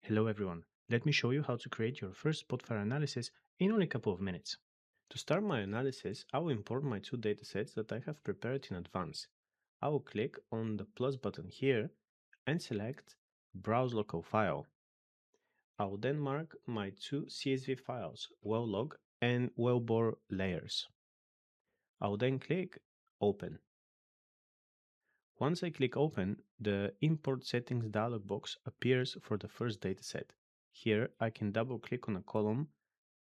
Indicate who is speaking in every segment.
Speaker 1: Hello everyone, let me show you how to create your first Spotfire analysis in only a couple of minutes. To start my analysis, I will import my two datasets that I have prepared in advance. I will click on the plus button here and select Browse Local File. I will then mark my two CSV files, well-log and well-bore layers. I will then click Open. Once I click Open, the Import Settings dialog box appears for the first dataset. Here, I can double-click on a column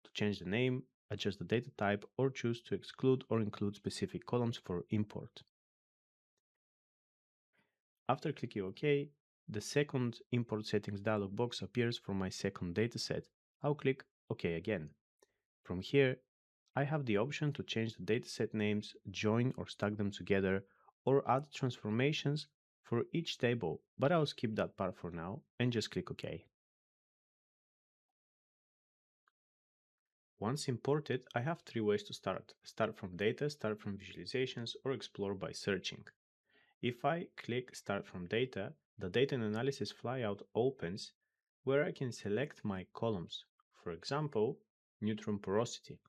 Speaker 1: to change the name, adjust the data type, or choose to exclude or include specific columns for import. After clicking OK, the second Import Settings dialog box appears for my second dataset. I'll click OK again. From here, I have the option to change the dataset names, join or stack them together, or add transformations for each table, but I'll skip that part for now and just click OK. Once imported, I have three ways to start. Start from data, start from visualizations, or explore by searching. If I click Start from data, the data and analysis flyout opens where I can select my columns. For example, neutron porosity.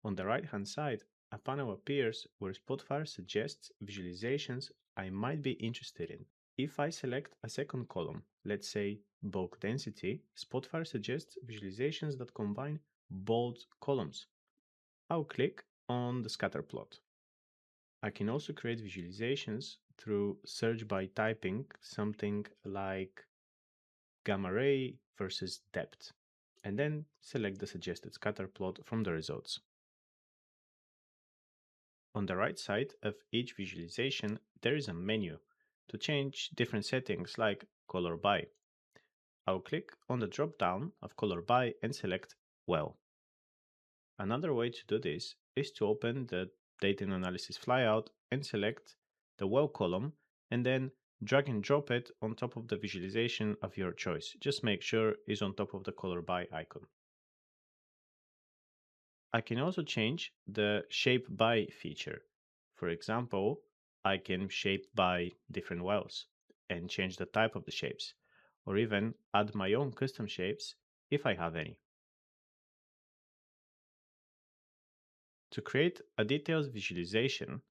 Speaker 1: On the right hand side, a panel appears where Spotfire suggests visualizations I might be interested in. If I select a second column, let's say bulk density, Spotfire suggests visualizations that combine both columns. I'll click on the scatter plot. I can also create visualizations through search by typing something like gamma ray versus depth, and then select the suggested scatter plot from the results. On the right side of each visualization, there is a menu to change different settings like color by. I'll click on the drop down of color by and select well. Another way to do this is to open the data and analysis flyout and select the well column and then drag and drop it on top of the visualization of your choice. Just make sure it's on top of the color by icon. I can also change the shape by feature. For example, I can shape by different wells and change the type of the shapes, or even add my own custom shapes if I have any. To create a detailed visualization,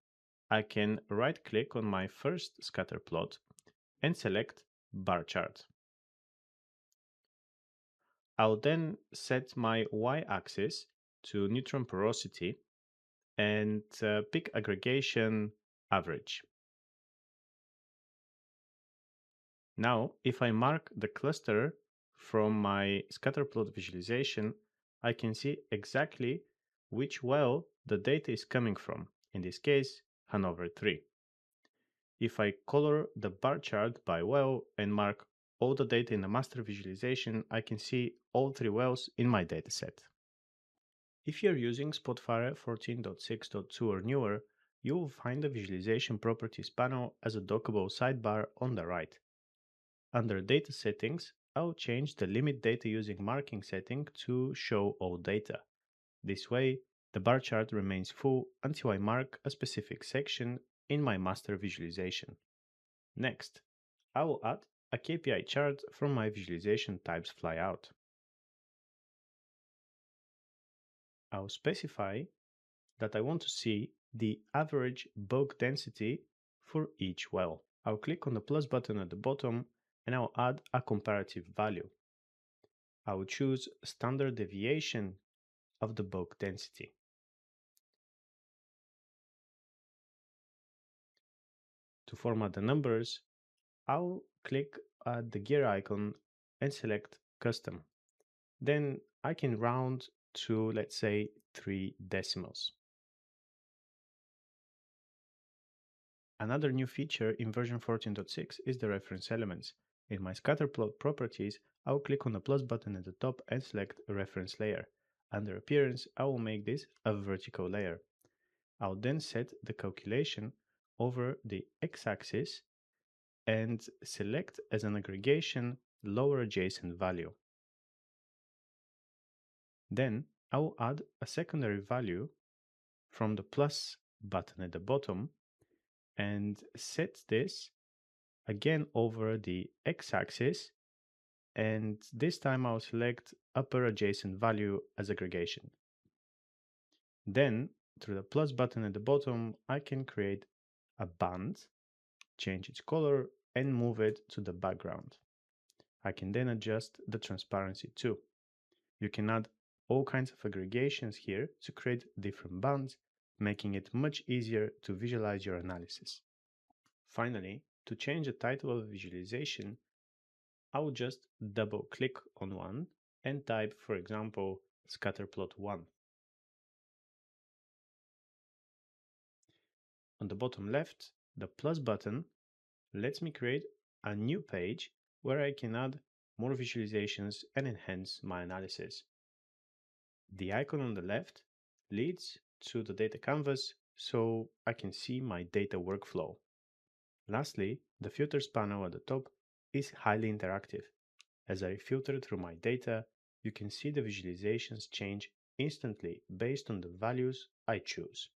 Speaker 1: I can right-click on my first scatter plot and select bar chart. I'll then set my y-axis to neutron porosity and pick aggregation average. Now, if I mark the cluster from my scatter plot visualization, I can see exactly which well the data is coming from, in this case, Hanover 3. If I color the bar chart by well and mark all the data in the master visualization, I can see all three wells in my dataset. If you're using Spotfire 14.6.2 or newer, you will find the Visualization Properties panel as a dockable sidebar on the right. Under Data Settings, I'll change the Limit Data Using Marking setting to Show All Data. This way, the bar chart remains full until I mark a specific section in my master visualization. Next, I will add a KPI chart from my visualization types flyout. I'll specify that I want to see the average bulk density for each well. I'll click on the plus button at the bottom and I'll add a comparative value. I will choose standard deviation of the bulk density. To format the numbers, I'll click at the gear icon and select custom. Then I can round to, let's say, 3 decimals. Another new feature in version 14.6 is the reference elements. In my scatterplot properties, I will click on the plus button at the top and select a reference layer. Under appearance, I will make this a vertical layer. I'll then set the calculation over the x-axis and select as an aggregation lower adjacent value. Then I will add a secondary value from the plus button at the bottom and set this again over the x-axis and this time I'll select upper adjacent value as aggregation. Then, through the plus button at the bottom, I can create a band, change its color, and move it to the background. I can then adjust the transparency too. You can add all kinds of aggregations here to create different bands, making it much easier to visualize your analysis. Finally, to change the title of the visualization, I will just double click on one and type, for example, scatterplot1. On the bottom left, the plus button lets me create a new page where I can add more visualizations and enhance my analysis. The icon on the left leads to the data canvas so I can see my data workflow. Lastly, the filters panel at the top is highly interactive. As I filter through my data, you can see the visualizations change instantly based on the values I choose.